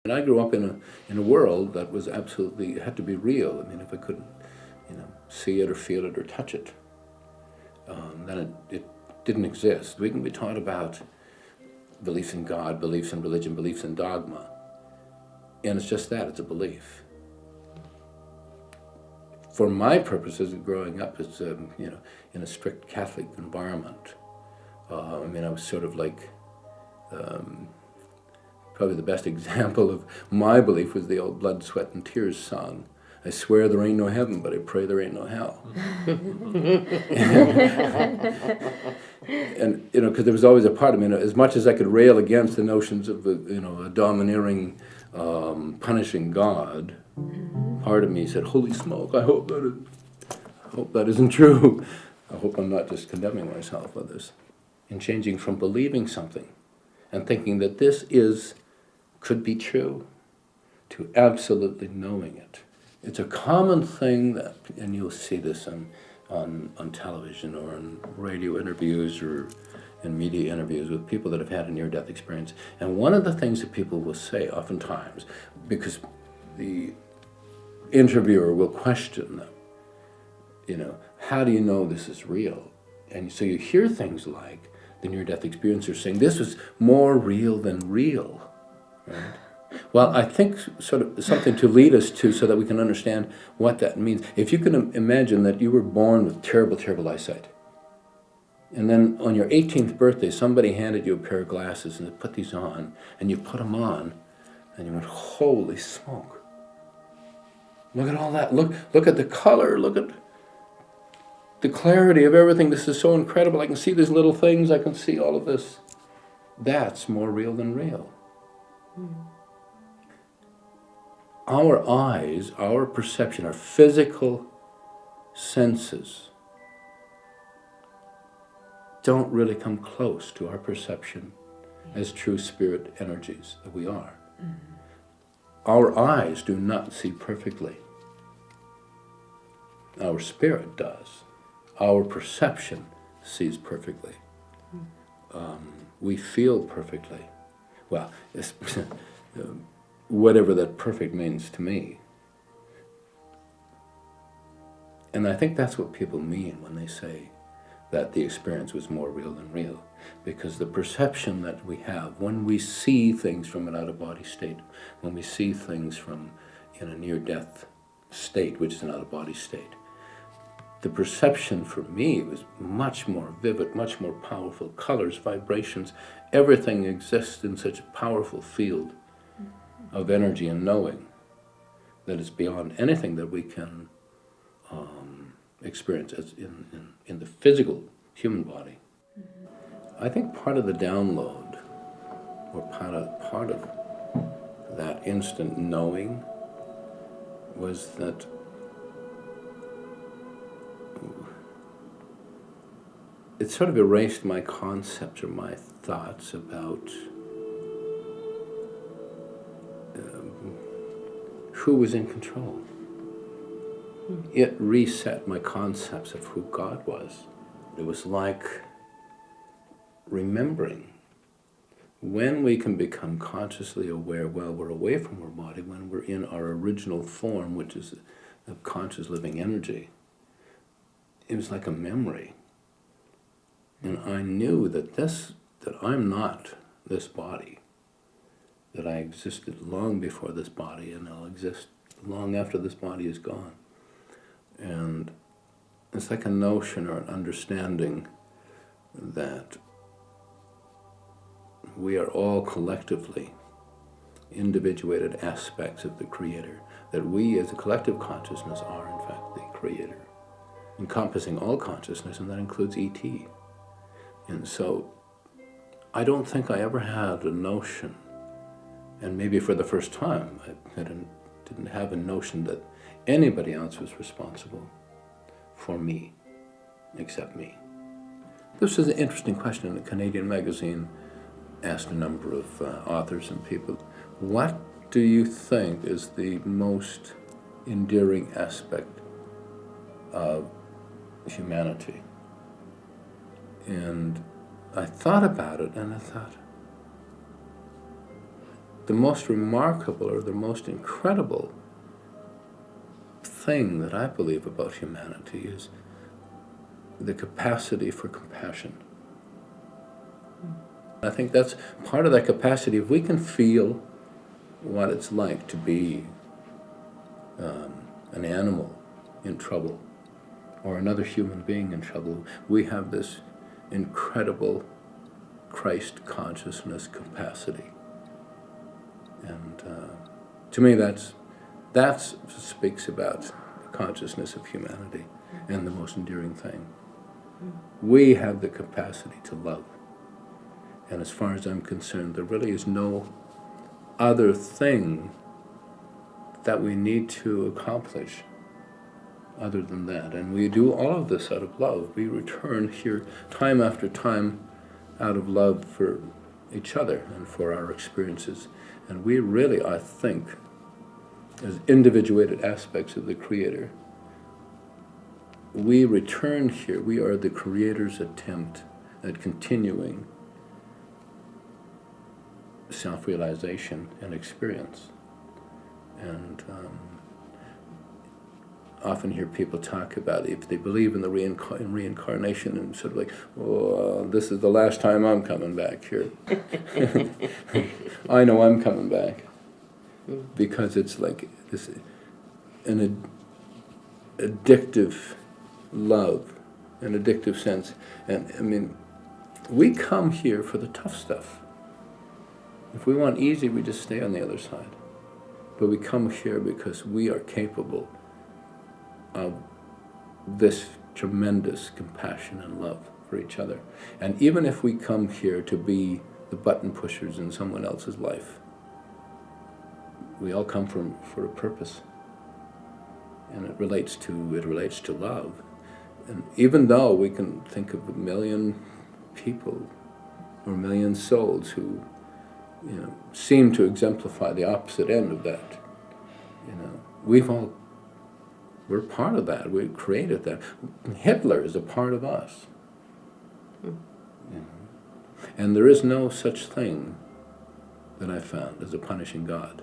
And I grew up in a world that was absolutely, it had to be real. I mean, if I couldn't, see it or feel it or touch it, then it didn't exist. We can be taught about beliefs in God, beliefs in religion, beliefs in dogma, and it's just that, it's a belief. For my purposes, growing up as in a strict Catholic environment, I was sort of like, probably the best example of my belief was the old Blood, Sweat, and Tears song. I swear there ain't no heaven, but I pray there ain't no hell. And because there was always a part of me, as much as I could rail against the notions of a domineering, punishing God, part of me said, "Holy smoke! I hope that isn't true. I hope I'm not just condemning myself with this." And changing from believing something and thinking that this could be true to absolutely knowing it. It's a common thing that, and you'll see this on television or in radio interviews or in media interviews with people that have had a near-death experience. And one of the things that people will say oftentimes, because the interviewer will question them, how do you know this is real? And so you hear things like the near-death experiencer saying, this was more real than real, right? Well, I think sort of something to lead us to so that we can understand what that means. If you can imagine that you were born with terrible, terrible eyesight, and then on your 18th birthday, somebody handed you a pair of glasses and they put these on, and you put them on, and you went, holy smoke. Look at all that. Look at the color. Look at the clarity of everything. This is so incredible. I can see these little things. I can see all of this. That's more real than real. Our eyes, our perception, our physical senses don't really come close to our perception as true spirit energies that we are. Our eyes do not see perfectly. Our spirit does. Our perception sees perfectly. We feel perfectly. Well, whatever that perfect means to me. And I think that's what people mean when they say that the experience was more real than real. Because the perception that we have when we see things from an out-of-body state, when we see things from in a near-death state, which is an out-of-body state, the perception for me was much more vivid, much more powerful. Colors, vibrations, everything exists in such a powerful field of energy and knowing that is beyond anything that we can experience as in the physical human body. I think part of the download, or part of that instant knowing, was that it sort of erased my concepts or my thoughts about who was in control. It reset my concepts of who God was. It was like remembering. When we can become consciously aware while we're away from our body, when we're in our original form, which is a conscious living energy, it was like a memory. And I knew that I'm not this body, that I existed long before this body, and I'll exist long after this body is gone. And it's like a notion or an understanding that we are all collectively individuated aspects of the Creator, that we as a collective consciousness are in fact the Creator, encompassing all consciousness, and that includes E.T. And so I don't think I ever had a notion, and maybe for the first time I didn't have a notion that anybody else was responsible for me except me. This is an interesting question. The Canadian magazine asked a number of authors and people, what do you think is the most endearing aspect of humanity? And I thought about it, and I thought, the most remarkable or the most incredible thing that I believe about humanity is the capacity for compassion. I think that's part of that capacity. If we can feel what it's like to be an animal in trouble or another human being in trouble, we have this incredible Christ consciousness capacity. And to me, that speaks about the consciousness of humanity and the most endearing thing. We have the capacity to love. And as far as I'm concerned, there really is no other thing that we need to accomplish other than that. And we do all of this out of love. We return here time after time out of love for each other and for our experiences. And we really, I think, as individuated aspects of the Creator, we return here. We are the Creator's attempt at continuing self-realization and experience. And often hear people talk about if they believe in the reincarnation and sort of like, oh, this is the last time I'm coming back here. I know I'm coming back. Because it's like this, an addictive love, an addictive sense. And I mean, we come here for the tough stuff. If we want easy, we just stay on the other side. But we come here because we are capable of this tremendous compassion and love for each other. And even if we come here to be the button pushers in someone else's life, we all come for a purpose. And it relates to love. And even though we can think of 1 million people or 1 million souls who seem to exemplify the opposite end of that. We're part of that. We created that. Hitler is a part of us. And there is no such thing that I found as a punishing God.